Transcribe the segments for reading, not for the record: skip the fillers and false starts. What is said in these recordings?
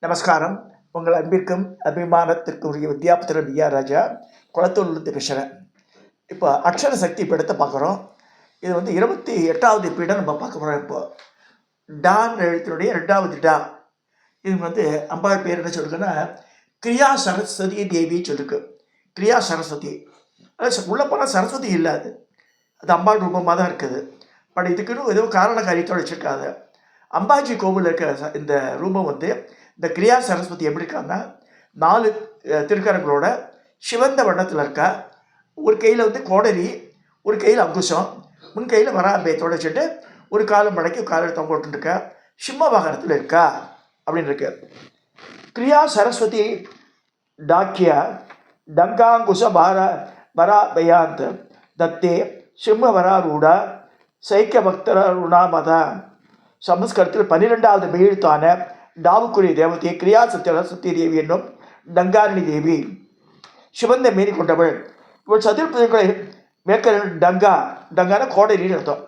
நமஸ்காரம். உங்கள் அன்பிற்கும் அபிமானத்திற்கும் உரிய வித்யாபுத்திரன் விஆர் ராஜா குளத்தூர்லேருந்து பேசுகிறேன். இப்போ அக்ஷர சக்தி பீடத்தை பார்க்குறோம். இது 28வது பீடம் நம்ம பார்க்க போகிறோம். இப்போ டான் எழுத்தினுடைய 2வது டா. இது அம்பாள் பேர் என்ன சொல்லிருக்குன்னா கிரியா சரஸ்வதி தேவி சொல்லிருக்கு. கிரியா சரஸ்வதி உள்ளே போனால் சரஸ்வதி இல்லை, அது அம்பாள் ரூபமாக தான் இருக்குது. பட் இதுக்குன்னு ஏதோ காரண காரியத்தோடு வச்சுருக்காங்க. அம்பாஜி கோவிலில் இருக்க இந்த ரூபம் இந்த கிரியா சரஸ்வதி எப்படி இருக்காங்கன்னா 4 திருக்கரங்களோட சிவந்த வண்ணத்தில் இருக்கா. ஒரு கையில் கோடரி, ஒரு கையில் அங்குசம், முன் கையில் வராம்பயத்தோடு வச்சுட்டு ஒரு காலம் மடக்கி காலை தொங்க விட்டுருக்கா. சிம்ம வாகனத்தில் இருக்கா அப்படின்னு இருக்கு. கிரியா சரஸ்வதி டாக்கியா டங்காங்குச பராபயாந்த் தத்தே சிம்ம வராரூடா சைக்க பக்தருணாமதா. சமஸ்கிருதத்தில் 12வது மெய்யெழுத்தான டாவுக்குரிய தேவதையை கிரியா சரஸ்வதி தேவி என்னும் டங்காரிணி தேவி. சிவந்த மீறி கொண்டவள். இவள் சதுர்புஜங்களை மேற்க டங்கான கோடரின்னு அர்த்தம்.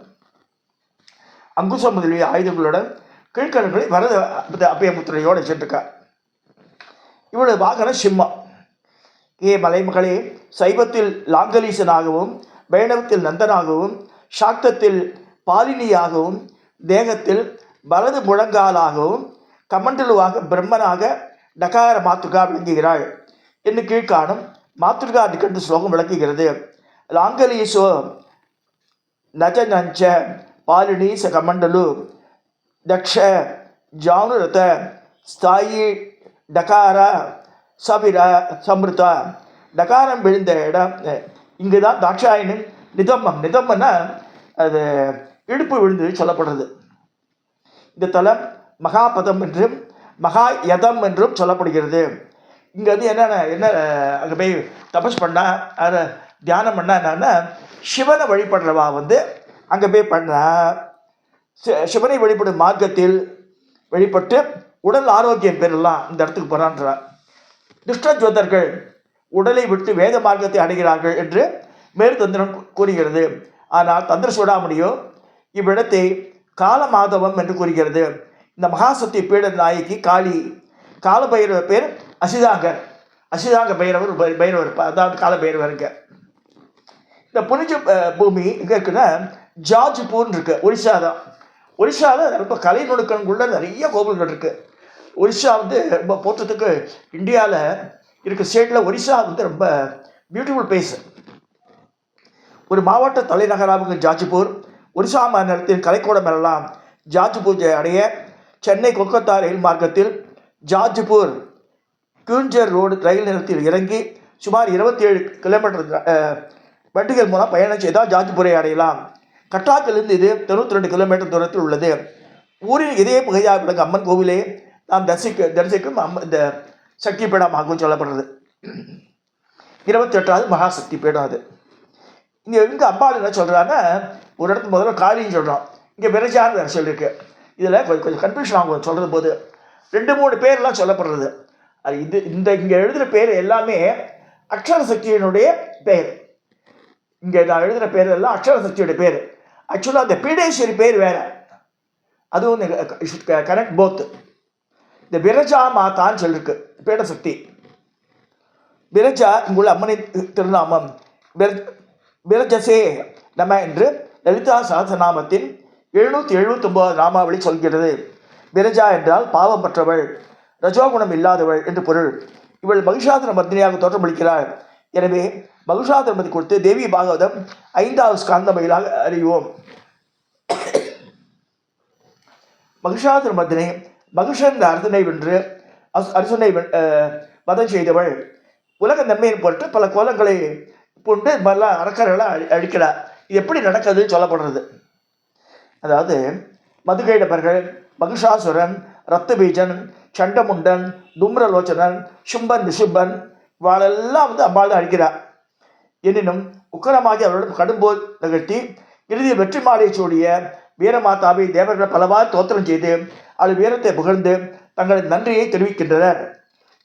அங்குசம் முதலிய ஆயுதங்களுடன் கீழ்கணங்களை வரத அபயமுத்திரையோடு சென்றிருக்கா. இவளது வாகனம் சிம்மம். மலைமகளே, சைவத்தில் லாங்கலீசனாகவும் வைணவத்தில் நந்தனாகவும் சாக்தத்தில் பாலினியாகவும் தேகத்தில் வலது முழங்காலாகவும் கமண்டலுவாக பிரம்மனாக டகார மாத்துகா விளங்குகிறாள் என்று கீழ்காணும் மாத்துர்கா நிகழ்ந்த ஸ்லோகம் விளக்குகிறது. லாங்கலீசோ நஜ நஞ்ச பாலினி ச கமண்டலு தக்ஷ ஜானுரத ஸ்தாயி டகார சபிர சம்ருதா. டகாரம் விழுந்த இடம் இங்கு தான் தாட்சாயணின் நிதம்மன்னா அது இடுப்பு விழுந்து சொல்லப்படுறது. இந்த தலம் மகாபதம் என்றும் மகா யதம் என்றும் சொல்லப்படுகிறது. இங்கே என்ன அங்கே போய் தபஸ் பண்ணால் அதை தியானம் பண்ணால் என்னன்னா சிவனை வழிபடுறவா அங்கே போய் பண்ணால் சிவனை வழிபடும் மார்க்கத்தில் வழிபட்டு உடல் ஆரோக்கியம் பெறலாம் இந்த இடத்துக்கு போகிறான்றார். துஷ்டஜோதர்கள் உடலை விட்டு வேத மார்க்கத்தை அடைகிறார்கள் என்று மேற்தந்திரம் கூறுகிறது. ஆனால் தந்திர சூடாமணியோ இவ்விடத்தை காலமாதவம் என்று கூறுகிறது. இந்த மகாசக்தி பீட நாயகி காளி. காலபைரவர் பேர் அசிதாங்க பைரவர், அதாவது காலபைரவருங்க. இந்த புனித பூமி எங்கே இருக்குன்னா ஜாஜ்பூர்னு இருக்கு, ஒரிசா தான். ஒரிசாவில் ரொம்ப கலை நுணுக்கங்களுள்ள நிறைய கோவில்கள் இருக்குது. ஒரிசா ரொம்ப போற்றத்துக்கு இந்தியாவில் இருக்க ஸ்டேட்டில் ஒரிசா ரொம்ப பியூட்டிஃபுல் பிளேஸ். ஒரு மாவட்ட தலைநகராக ஜாஜ்பூர். ஒரிசா மாநிலத்தின் கலைக்கூடம் எல்லாம் ஜாஜ்பூர் அடைய சென்னை கொல்கத்தா ரயில் மார்க்கத்தில் ஜாஜ்பூர் குஞ்சர் ரோடு ரயில் நிலையத்தில் இறங்கி சுமார் 27 கிலோமீட்டர் வண்டிகள் மூலம் பயணம் செய்தால் ஜாஜ்பூரை அடையலாம். கட்டாக்கிலிருந்து இது 92 கிலோமீட்டர் தூரத்தில் உள்ளது. ஊரின் இதே பகுதியாக விளங்கும் அம்மன் கோவிலே நாம் தரிசிக்கும் இந்த சக்தி பீடமாகவும் சொல்லப்படுறது. 28வது மகாசக்தி பீடம் அது. இங்கே அம்பாள் என்ன சொல்கிறாங்கன்னா, ஒரு இடத்துல முதல்ல காளின்னு சொல்கிறோம், இங்கே விரஜான்னு சொல்லியிருக்கு. இதில் கொஞ்சம் கன்ஃபியூஷன் ஆகும் சொல்கிறது போது. 2-3 பேர்லாம் சொல்லப்படுறது. அது இங்கே எழுதுகிற பேர் எல்லாமே அக்ஷர சக்தியினுடைய பேர். இங்கே நான் எழுதுகிற பேர் எல்லாம் அக்ஷர சக்தியோட பேர். ஆக்சுவலாக அந்த பீடேஸ்வரி பேர் வேறு, அதுவும் கனெக்ட் போத். இந்த விரஜா மாதான்னு சொல்லியிருக்கு பீடசக்தி. விரஜா இங்குள்ள அம்மனின் திருநாமம். விரஜசே நம என்று லலிதா சஹஸ்ரநாமத்தின் 779 நாமாவளி சொல்கிறது. விரஜா என்றால் பாவம் பற்றவள், ரஜோகுணம் இல்லாதவள் என்று பொருள். இவள் மகிஷாசுர மர்தினியாக தோற்றமளிக்கிறாள். எனவே மகிஷாசுர மர்தி கொடுத்து தேவி பாகவதம் 5வது ஸ்காந்தமையிலாக அறிவோம். மகிஷாசுர மர்தினி மகிஷன் அரசனை வென்று அரசனை வதம் செய்தவள். உலக நன்மையின் பொருட்டு பல கோலங்களை கொண்டு மாதிரிலாம் அரக்கர்களை அழிக்கிறார். இது எப்படி நடக்குதுன்னு சொல்லப்படுறது. அதாவது மதுகைடபர்கள், மகிஷாசுரன், ரத்தபீஜன், சண்டமுண்டன், தும்ரலோச்சனன், சும்பன், நிசும்பன் இவாளெல்லாம் அம்பாள் தான் அழிக்கிறார். எனினும் உக்கரமாகி அவர்களுடன் கடும்போர் நிகழ்த்தி இறுதியில் வெற்றி மாலையை சூடிய வீரமாதாவை தேவர்களை பலவாறு தோத்திரம் செய்து அது வீரத்தை புகழ்ந்து தங்களது நன்றியை தெரிவிக்கின்றனர்.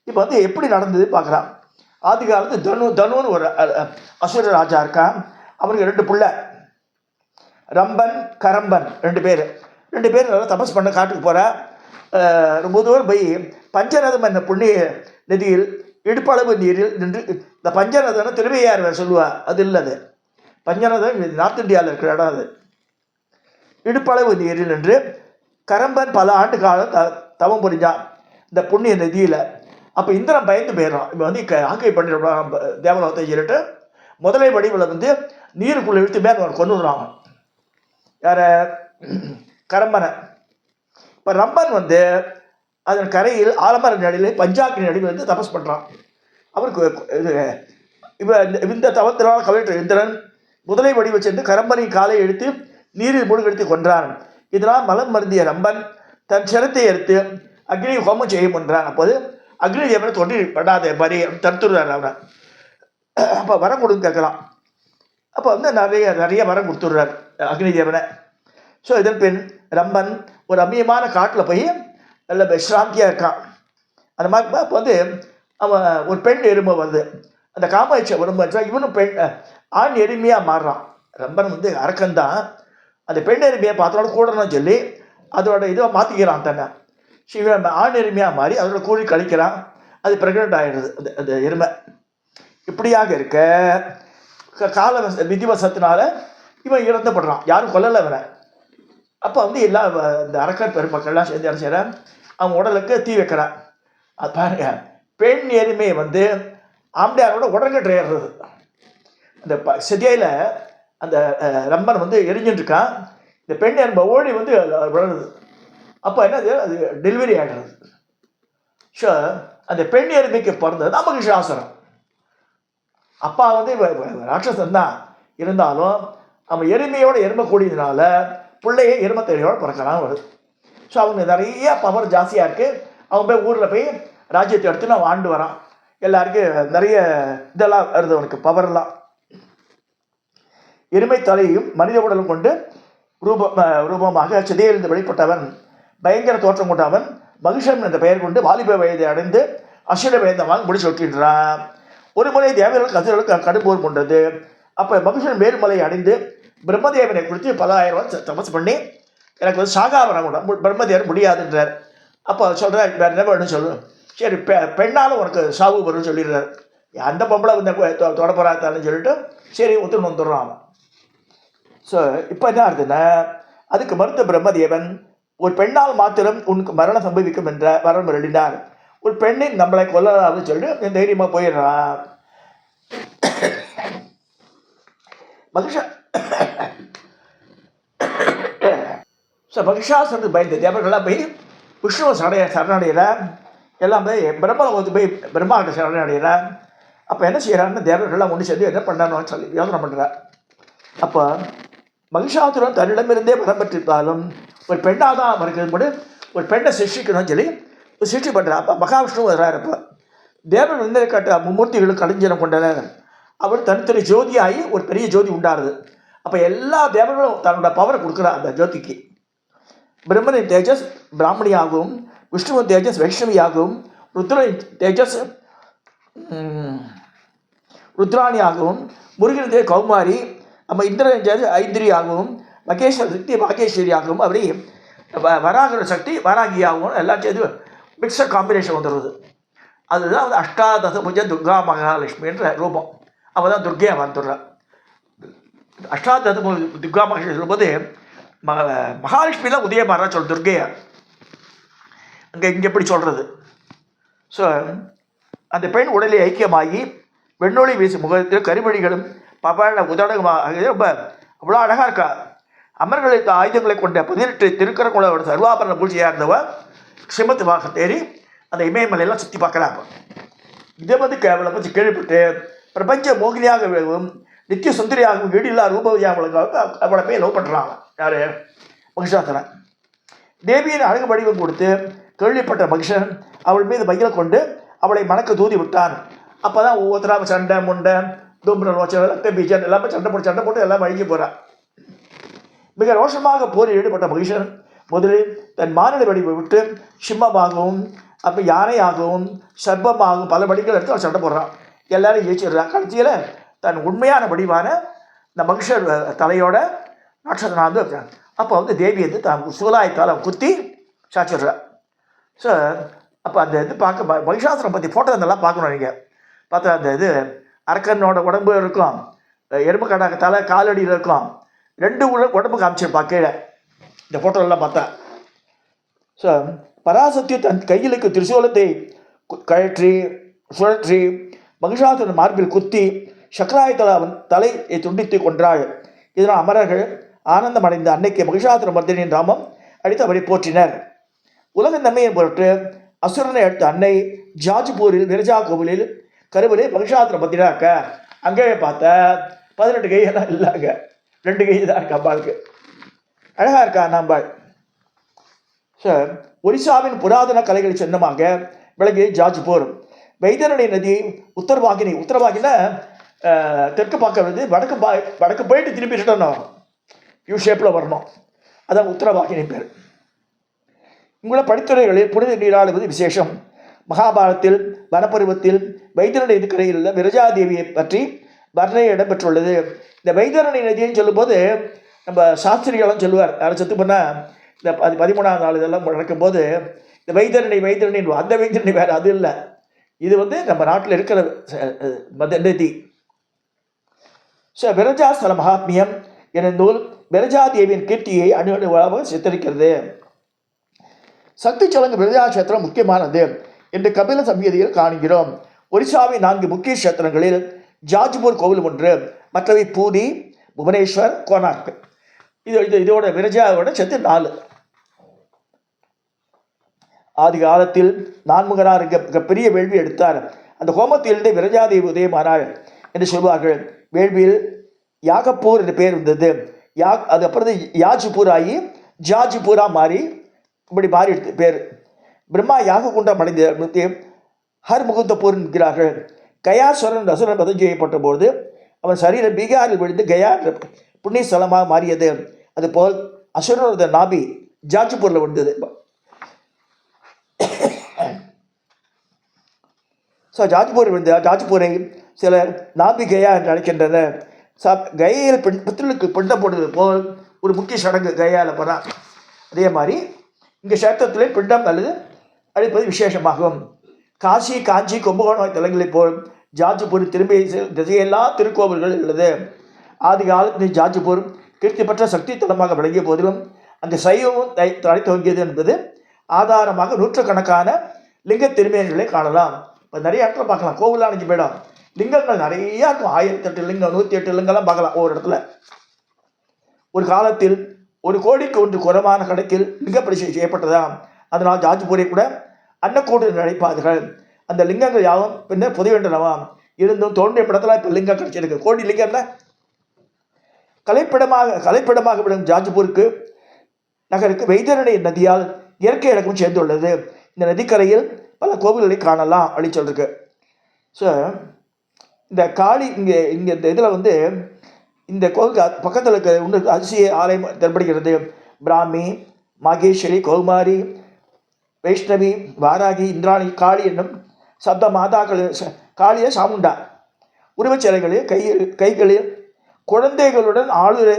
இப்போ எப்படி நடந்தது பார்க்கலாம். ஆதி காலத்து தனுன்னு ஒரு அசுர ராஜா இருக்கான். அவனுக்கு 2 பிள்ளை, ரம்பன் கரம்பன் 2 பேர். 2 பேர் நல்லா தபஸ் பண்ண காட்டுக்கு போகிற ரொம்ப தூரம் போய் பஞ்சரதம் என்ற புண்ணிய நதியில் இடுப்பளவு நீரில் நின்று, இந்த பஞ்சரதம்னா திருவையார் சொல்லுவா, அது இல்லை. அது பஞ்சரதம் நார்த் இந்தியாவில் இருக்கிற இடம். அது இடுப்பளவு நீரில் நின்று கரம்பன் பல ஆண்டு காலம் தவம் புரிஞ்சான் இந்த புண்ணிய நதியில். அப்போ இந்திரன் பயந்து போயிடறான். இப்போ வந்து ஆக்கை பண்ணிடுறான் தேவலோகத்தை சொல்லிட்டு முதலை வடிவில் வந்து நீருக்குள்ளே இழுத்து மேலே அவன் கொண்டு விடுறாங்க. யாரை? கரம்பனை. இப்போ ரம்பன் வந்து அதன் கரையில் ஆலமர நடியில் பஞ்சாக்கினி நடிவில் வந்து தபஸ் பண்ணுறான். அவருக்கு இது இந்த தவத்தினால் கவிழ்த்த இந்திரன் முதலை வடிவை சென்று கரம்பனின் காலை எடுத்து நீரில் மூழ்கெடுத்து கொன்றான். இதனால் மலம் மருந்திய ரம்பன் தன் சிரத்தை எடுத்து அக்னி ஹோமம் செய்ய முன்றான். அப்போது அக்னி தேவனை தொண்டி படாத மாதிரி தடுத்துடுறார் அவனை. அப்போ வரம் கொடுன்னு கேட்கலாம். அப்போ வந்து நிறைய வரம் கொடுத்துடுறார் அக்னி தேவனை. ஸோ இதன் பின் ரம்பன் ஒரு அம்மியமான காட்டில் போய் நல்ல விஸ்ராந்தியாக இருக்கான். அந்த மாதிரி இப்போ வந்து அவன் ஒரு பெண் எருமை வருது. அந்த காமாட்சி வரும்போது இவனும் பெண் ஆண் எருமையாக மாறுறான். ரம்பன் வந்து அரக்கன்தான். அந்த பெண் எருமையை பார்த்தோட கூடணும்னு சொல்லி அதோட இதை மாற்றிக்கிறான் தன்னை. இவன் ஆண் எருமையாக மாறி அதோட கூழி கழிக்கிறான். அது ப்ரெக்னென்ட் ஆகிடுது அந்த அந்த எருமை. இப்படியாக இருக்க கால விதிவசத்தினால இவன் இறந்துப்படுறான். யாரும் கொல்லலை இவனை. அப்போ வந்து எல்லா இந்த அரக்கர் பெருமக்கள்லாம் சேர்ந்து என்ன செய்கிறான், அவன் உடலுக்கு தீ வைக்கிறான். அது பாருங்க, பெண் எருமை வந்து ஆம்பளையாரோட உடன்கட்டு ஏறுறது. அந்த செதியில் அந்த ரம்பன் வந்து எரிஞ்சுட்டுருக்கான். இந்த பெண் எருமை ஓடி வந்து விழுறது. அப்போ என்னது, அது டெலிவரி ஆகிடுறது. ஸோ அந்த பெண் எருமைக்கு பிறந்தது நமக்கு சாசனம். அப்பா வந்து ராட்சசன் தான் இருந்தாலும் அவன் எருமையோட எருமை கூடியதுனால பிள்ளைய எருமத்தேடியோட பிறக்கலாம் வருது. ஸோ அவங்க நிறைய பவர் ஜாஸ்தியாக இருக்குது. அவன் போய் ஊரில் போய் ராஜ்யத்தை எடுத்து அவன் ஆண்டு வரான். எல்லாருக்கும் நிறைய இதெல்லாம் வருது அவனுக்கு பவர்லாம். எருமை தலையும் மனித உடலும் கொண்டு ரூபமாக சிதையிலிருந்து வெளிப்பட்டவன், பயங்கர தோற்றம் கொண்டவன் மகிஷன் என்ற பெயர் கொண்டு வாலிப வயதை அடைந்து அசுர வேந்தமாக முடிச்சு விட்டுன்றான். ஒரு முறை தேவர்களுக்கு அசுரர்களுக்கு கடும்போர் கொண்டது. அப்போ மகிஷன் மேல்மலை அடைந்து பிரம்மதேவனை குறித்து பல ஆயிரம் ரூபாய் தபஸ் பண்ணி எனக்கு வந்து சாகாவரம் கூட பிரம்மதேவன் முடியாதுன்றார். அப்போ சொல்கிறார், வேறு என்ன வேணும்னு சொல்லு. சரி, பெண்ணாலும் உனக்கு சாவு வரும்னு சொல்லிடுறார். அந்த பொம்பளை வந்து தொடப்பறாத்தான்னு சொல்லிட்டு சரி ஒத்துன்னு வந்துடுறான் அவன். ஸோ இப்போ என்ன ஆகுதுன்னா, அதுக்கு மறுத்த பிரம்மதேவன் ஒரு பெண்ணால் மாத்திரம் உனக்கு மரணம் சம்பவிக்கும் என்ற வரம் எழுதினார். ஒரு பெண்ணின் நம்மளை கொல்லலாம்னு சொல்லிட்டு தைரியமாக போயிடுறான். மகிஷாசுரனுக்கு பயந்த தேவர்கள்லாம் போய் விஷ்ணுவை சரணடைகிற, எல்லாம் போய் பிரம்மலோகத்துக்கு போய் பிரம்மாட்ட சரணடைகிற. அப்போ என்ன செய்கிறான்னு தேவர்கள்லாம் ஒன்று சேர்ந்து என்ன பண்ணணும்னு சொல்லி யோசனை பண்ணுறார். அப்போ மகிஷாசுரன் தன்னிடமிருந்தே வரம் பெற்றிருந்தாலும் ஒரு பெண்ணாக தான் இருக்கிறது, ஒரு பெண்ணை சிருஷ்டிக்கணும்னு சொல்லி சிருஷ்டி பண்ணுறார். அப்போ மகாவிஷ்ணு வர்றார். அப்போ தேவர்கள் வந்து கட்ட மும்மூர்த்திகளும் கலைஞரம் கொண்டனர். அவர் தனித்தனி ஜோதியாகி ஒரு பெரிய ஜோதி உண்டாருது. அப்போ எல்லா தேவர்களும் தன்னோட பவரை கொடுக்குறார் அந்த ஜோதிக்கு. பிரம்மனின் தேஜஸ் பிராமணியாகவும், விஷ்ணுவின் தேஜஸ் வைஷ்ணவியாகவும், ருத்ரனின் தேஜஸ் ருத்ராணியாகவும், முருகன் தேஜஸ் கௌமாரி, நம்ம இந்திரனின் தேஜஸ் ஐந்திரியாகவும், மகேஸ்வர சக்தி மகேஸ்வரியாகவும், அப்படி வராகர சக்தி வராகியாகவும் எல்லாம் சேர்ந்து மிக்சர் காம்பினேஷன் வந்துடுது. அதுதான் வந்து அஷ்டாதச பூஜை துர்கா மகாலட்சுமின்ற ரூபம். அவள் தான் துர்கையாக வந்துடுறான். அஷ்டாதச துர்கா மகாலட்சுமி சொல்லும்போது மகாலட்சுமி தான் உதயமாறா சொல் துர்கையா இங்கே எப்படி சொல்கிறது. ஸோ அந்த பெண் உடலை ஐக்கியமாகி வெண்ணொளி வீசி முகத்தில் கருவழிகளும் பவள உதடகமாக ரொம்ப அவ்வளோ அழகாக இருக்கா. அமர்களுக்கு ஆயுதங்களை கொண்ட 18 திருக்கரங்களோட சர்வாபரண பூஜையாக இருந்தவ சிமத்து வாகம் தேறி அந்த இமயமலையெல்லாம் சுற்றி பார்க்குறாங்க. இதை வந்து கேவலம் பற்றி கேள்விப்பட்டு பிரபஞ்ச மோகினியாகவும் நித்திய சுந்தரியாகவும் வீடில்லா ரூபவியாகவும் அவளை போய் லவ் பண்ணுறாங்க. யார்? மகிஷாசுரன். தேவியின் அழகு வடிவம் கொடுத்து கேள்விப்பட்ட மகிஷன் அவள் மீது மகிழ கொண்டு அவளை மணக்க தூதி விட்டான். அப்போ தான் ஒவ்வொருத்தராக சண்டை முண்டை தூம்புரல் ரோச்சல் ரத்த பீஜன் எல்லாமே சண்டை போட்டு எல்லாம் அழுகி போகிறான். மிக ரோஷமாக போரில் ஈடுபட்ட மகிஷன் முதலில் தன் மானிட வடிவை விட்டு சிம்மமாகவும் அப்போ யானையாகவும் சர்ப்பமாகவும் பல வடிகள் எடுத்து அவன் சண்டை போடுறான். எல்லாரும் ஜெயிச்சிடுறான். கடைசியில் தன் உண்மையான வடிவான இந்த மகிஷர் தலையோட ராட்சசனாக வந்து வைக்கிறான். அப்போ வந்து தேவி வந்து தான் சூலாயத்தால் அவன் குத்தி சாச்சிடுறான். ஸோ அப்போ அந்த இது பார்க்க மகிஷாசுரம் பற்றி ஃபோட்டோ இதெல்லாம் பார்க்கணும் நீங்கள். பார்த்தா அந்த இது அரக்கனோட உடம்பு இருக்கும், எறும்பு கடாக்க தலை காலடியில் இருக்கும், ரெண்டு உடம்பு காமிச்சிருப்பா கீழே இந்த ஃபோட்டோலாம் பார்த்தா. ஸோ பராசக்தி தன் கையில் இருக்க திரிசூலத்தை கழற்றி சுழற்றி மகிஷாசுரன் மார்பில் குத்தி சக்கராயத்தல அவன் தலையை துண்டித்து கொன்றாள். இதனால் அமரர்கள் ஆனந்தமடைந்த அன்னைக்கு மகிஷாசுர மர்தினியின் ராமம் அடித்தபடி போற்றினர். உலக நன்மையின் பொருட்டு அசுரனை அடுத்த அன்னை ஜாஜ்பூரில் விரஜா கோவிலில் கருவிலே மகிஷாசுர மர்தினாக்க. அங்கேயே பார்த்தா 18 கையெல்லாம் இல்லைங்க, 2 கை தான் இருக்கு அம்பாளுக்கு. அழகாக இருக்கா அம்பாள். ஸோ ஒரிசாவின் புராதன கலைகள் சின்னமாக விளங்கிய ஜாஜ்பூர். வைதரணி நதி உத்தரவாகினா தெற்கு பார்க்க வந்து வடக்கு போயிட்டு திரும்பி ரிட்டர்ன் ஆகும், யூ ஷேப்பில் வரணும். அதான் உத்தரவாகினி பேர். இங்குள்ள படித்துறைகளில் புனித நீராடுவது விசேஷம். மகாபாரதத்தில் வனப்பருவத்தில் வைதரணி நதிக்கரையில் உள்ள விரஜாதேவியை பற்றி வர்ணனை இடம்பெற்றுள்ளது. இந்த வைதரணி நதின்னு சொல்லும்போது நம்ம சாஸ்திரிகளும் சொல்லுவார், யாரும் செத்து பண்ணால் இந்த 13ஆம் நாள் இதெல்லாம் நடக்கும்போது இந்த வைதரணி அந்த வைதரணி வேறு, அது இல்லை. இது வந்து நம்ம நாட்டில் இருக்கிற நதி. ஸோ விரஜாஸ்தல மகாத்மியம் என நூல் விரஜாதேவியின் கீர்த்தியை அணுவாக சித்தரிக்கிறது. சக்தி சலங்கு விரஜாக்ஷேத்திரம் முக்கியமானது என்று கபில சம்ஹிதையில் காண்கிறோம். ஒரிசாவின் 4 முக்கிய கஷேத்திரங்களில் ஜாஜ்பூர் கோவில் ஒன்று, மற்றவை பூரி, புவனேஸ்வர், கோனார்க். இதோட விரஜாவோட சேர்த்து 4. ஆதி காலத்தில் நான்முகனார் பெரிய வேள்வி எடுத்தார். அந்த ஹோமத்திலிருந்து விரஜாதேவி உதயமானாள் என்று சொல்வார்கள். வேள்வியில் யாகப்பூர் என்ற பெயர் இருந்தது. அது அப்புறம் யாஜ்பூர் ஆகி ஜாஜ்பூரா மாறி இப்படி மாறி பேர். பிரம்மா யாக குண்டம் அடைந்த ஹர் முகுந்தப்பூர் என்கிறார்கள். கயாசுரன் அசுரன் வதம் செய்யப்பட்ட போது அவன் சரீரம் பீகாரில் விழுந்து கயா புண்ணிய ஸ்தலமாக மாறியது. அதுபோல் அசுரனோட நாபி ஜாஜ்பூரில் விழுந்தது. ஸோ ஜாஜ்பூரை சிலர் நாபி கயா என்று அழைக்கின்றனர். கயையில் பித்தளுக்கு பிண்டம் போடுவது போல் ஒரு முக்கிய சடங்கு கயாவில் போனால். அதே மாதிரி இங்கே சேத்திரத்திலே பிண்டம் அல்லது அழிப்பது விசேஷமாகும். காசி, காஞ்சி, கும்பகோணம் தலங்களைப் போல் ஜாஜ்பூர் திரும்பி திசையெல்லாம் திருக்கோவில்கள் உள்ளது. ஆதி காலத்தில் ஜாஜ்பூர் கீர்த்தி பெற்ற சக்தி தலமாக விளங்கிய போதிலும் அங்கு சைவமும் தலை துவங்கியது என்பது ஆதாரமாக நூற்றுக்கணக்கான லிங்க திருமேனிகளை காணலாம். இப்போ நிறைய இடத்துல பார்க்கலாம், கோவிலாம் அணிஞ்சு போயிடும், லிங்கங்கள் நிறையா இருக்கும். 1008 லிங்கம், 108 லிங்கம்லாம் பார்க்கலாம் ஒவ்வொரு இடத்துல. ஒரு காலத்தில் 1 கோடிக்கு 1 குறைவான கணக்கில் லிங்கப்பரிசை செய்யப்பட்டதாம். அதனால் ஜாஜ்பூரை கூட அன்னக்கூடு அழைப்பார்கள். அந்த லிங்கங்கள் யாவும் பின்னர் புதைவேண்டனவாம். இருந்தும் தோன்றிய படத்தில் இப்போ லிங்கம் கிடைச்சிருக்கு. கோடி லிங்கம்னா கலைப்பிடமாக விடும் ஜாஜ்பூருக்கு நகருக்கு வைதரணி நதியால் இயற்கை இலக்கம் சேர்ந்துள்ளது. இந்த நதிக்கரையில் பல கோவில்களை காணலாம் அப்படின்னு சொல்லிருக்கு. ஸோ இந்த காளி இங்கே இந்த இதில் வந்து இந்த கோவிலுக்கு பக்கத்தில் இருக்க இன்னும் அதிசய ஆலயம் தென்படுகிறது. பிராமி, மாகேஸ்வரி, கௌமாரி, வைஷ்ணவி, வாராகி, இந்திராணி, காளி என்னும் சப்த மாதாக்கள், காளிய சாமுண்டா உருவச்சிலைகளில் கைகளில் குழந்தைகளுடன் ஆளுரை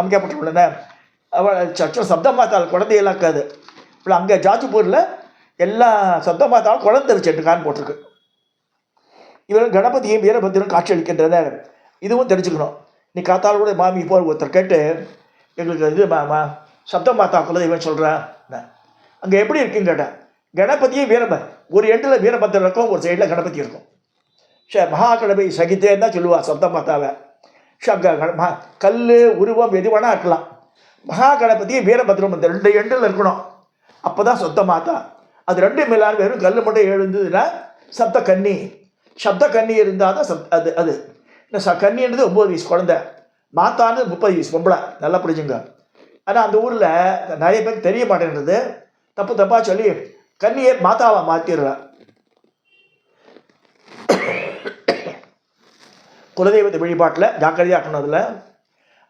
அமைக்கப்பட்டுள்ளன. சப்த மாதாள் குழந்தையெல்லாம் இருக்காது. இப்போ அங்கே ஜாஜ்பூரில் எல்லா சப்த மாதாவும் குழந்தை வச்சுட்டுருக்கான்னு போட்டிருக்கு. இவர்கள் கணபதியும் வீரபத்திரம் காட்சி அளிக்கின்றனர். இதுவும் தெரிஞ்சுக்கணும். நீ காத்தால் கூட மாமி போர் ஒருத்தர் கேட்டு எங்களுக்கு இது சப்த மாதா குலதெய்வம் சொல்கிறேன், அங்கே எப்படி இருக்குன்னு கேட்டேன். கணபதியும் ஒரு எண்டில் வீரபத்திரம் இருக்கும், ஒரு சைடில் கணபதி இருக்கும். மகா கணபதி சகித்தேன்னு தான் சொல்லுவாள் சப்த மாதாவை. அங்கே கல் உருவம் எது வேணா இருக்கலாம். மகா கணபதியும் வீரபத்திரம் இந்த 2 எண்டில் இருக்கணும். அப்போ தான் சப்த மாதா. அது 2 மேலான வெறும் கல் மட்டும் எழுந்ததுன்னா சப்த கன்னி. சப்த கன்னி இருந்தால் தான் அது இந்த கன்னின்றது 9 வயசு குழந்தை, மாத்தானது 30 வயசு பொம்பளை. நல்லா புரிஞ்சுங்க. ஆனால் அந்த ஊரில் நிறைய பேருக்கு தெரிய மாட்டேன்றது, தப்பாக சொல்லி கன்னியை மாதாவை மாற்றிடுறா. குலதெய்வத்தை வழிபாட்டில் ஜாக்கிரதையாக இருக்கணும் அதில்.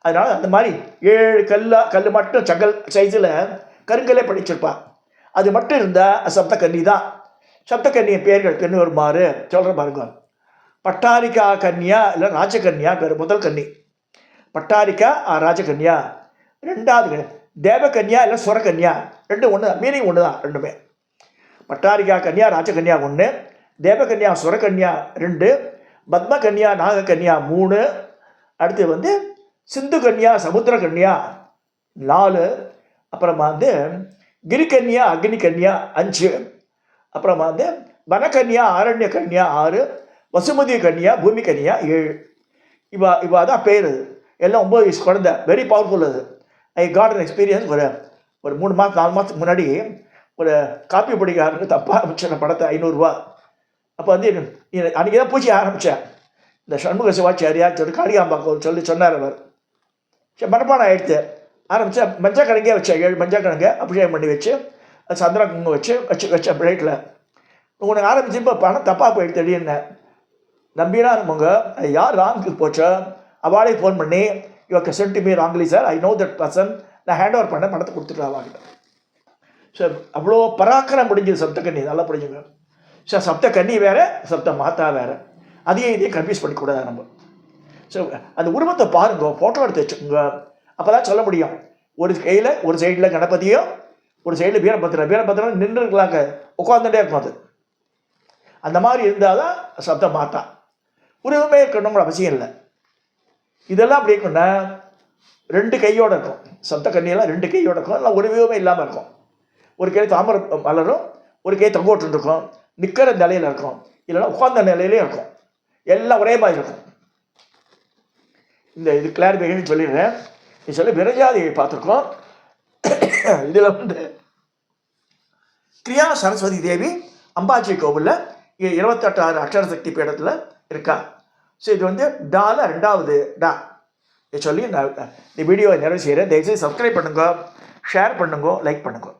அதனால் அந்த மாதிரி 7 கல் மட்டும் சகல் சைஸில் கருங்கல்லே படிச்சிருப்பாள். அது மட்டும் இருந்தால் சப்த கன்னி தான். சப்த கன்னிய பேர்கள் பெண்ணு வருமாறு சொல்கிற பாருங்க. பட்டாரிக்கா கன்னியா இல்லை ராஜகன்யா பேர் முதல் கன்னி. பட்டாரிக்கா ராஜகன்யா. 2வது தேவகன்யா இல்லை சுரகன்யா. 2 ஒன்று தான், மீனிங் ஒன்று தான் ரெண்டுமே. பட்டாரிகா கன்யா ராஜகன்யா 1, தேவகன்யா சுரகன்யா 2, பத்மகன்யா நாககன்யா 3, அடுத்து வந்து சிந்து கன்யா சமுத்திர கன்யா 4, அப்புறமா வந்து கிரிகன்யா அக்னி கன்யா 5, அப்புறமா வந்து வனகன்யா ஆரண்ய கன்யா 6, வசுமதி கன்யா பூமி கன்யா 7. இவா தான் பேர். எல்லாம் 9 வயசு குழந்தை, வெரி பவர்ஃபுல். அது ஐ காட் அன் எக்ஸ்பீரியன்ஸ். ஒரு 3 மாதம் 4 மாதத்துக்கு முன்னாடி ஒரு காப்பி பிடிக்காரனுக்கு தப்பாக ஆரம்பிச்சேன் படத்தை 500 ரூபா. அப்போ வந்து அன்றைக்கி தான் பூச்சி ஆரம்பித்தேன். இந்த சண்முக சிவாச்சாரியார் சொல்லி காளிகாம்பாக்கம் சொல்லி சொன்னார் அவர். சரி மனப்பாடம் ஆகிடுத்து. ஆரம்பித்தேன். மஞ்சள் கிழங்கே வச்சேன், 7 மஞ்சள் கிழங்கு அபிஷேகம் பண்ணி வச்சு சந்திரா குங்குமம் வச்சேன் பிளேட்டில். உனக்கு ஆரம்பிச்சு இப்போ பணம் தப்பாக போயிடுத்து திடீர்னு. நம்பினா இருப்பவங்க யார் ராங்க்கு போச்சோ அவளே ஃபோன் பண்ணி your sent me wrongly sir, I know that person, நான் ஹேண்ட் ஓவர் பண்ண பணத்தை கொடுத்துட்டு வாங்கிட்டேன். ஸோ அவ்வளோ பராக்கிரம் முடிஞ்சது சப்தக்கன்னி. நல்லா புரிஞ்சுங்க. ஸோ சப்தக்கன்னி வேறு, சப்த மாதா வேறு. அதையும் இதையும் கன்ஃபியூஸ் பண்ணிக்கூடாது நம்ம. ஸோ அந்த உருவத்தை பாருங்க, ஃபோட்டோ எடுத்து வச்சுக்கோங்க. அப்போ தான் சொல்ல முடியும். ஒரு கையில் ஒரு சைடில் கணபதியும் ஒரு சைடில் வீரபத்திரன் நின்றுக்கலாங்க, உட்காந்துட்டே இருக்கும். அது அந்த மாதிரி இருந்தால் தான் சப்த மாதா. உருவமே இருக்கணுங்கிற அவசியம் இல்லை. இதெல்லாம் அப்படி இருக்குன்னா 2 கையோடு இருக்கும். சப்த கன்னியெல்லாம் 2 கையோடு இருக்கும். இல்லை ஒரு வியூவமே இல்லாமல் இருக்கும். ஒரு கை தாமரை மலரும், ஒரு கை தொங்கோட்டு இருக்கும், நிற்கிற நிலையில் இருக்கும், இல்லைன்னா உட்கார்ந்த நிலையிலே இருக்கும். எல்லாம் ஒரே மாதிரி இருக்கும். இது கிளாரிஃபிகேஷன் சொல்லிடுறேன். இது சொல்லி விரஜாதியை பார்த்துருக்கோம். இதில் வந்து கிரியா சரஸ்வதி தேவி அம்பாஜி கோவிலில் 28 அக்ஷர சக்தி பீடத்தில் இருக்கா. ஸோ இது வந்து டால 2வது டா. இதை சொல்லி நான் இந்த வீடியோவை நிறைவு செய்கிறேன். தயவுசெய்து சப்ஸ்கிரைப் பண்ணுங்க, ஷேர் பண்ணுங்க, லைக் பண்ணுங்க.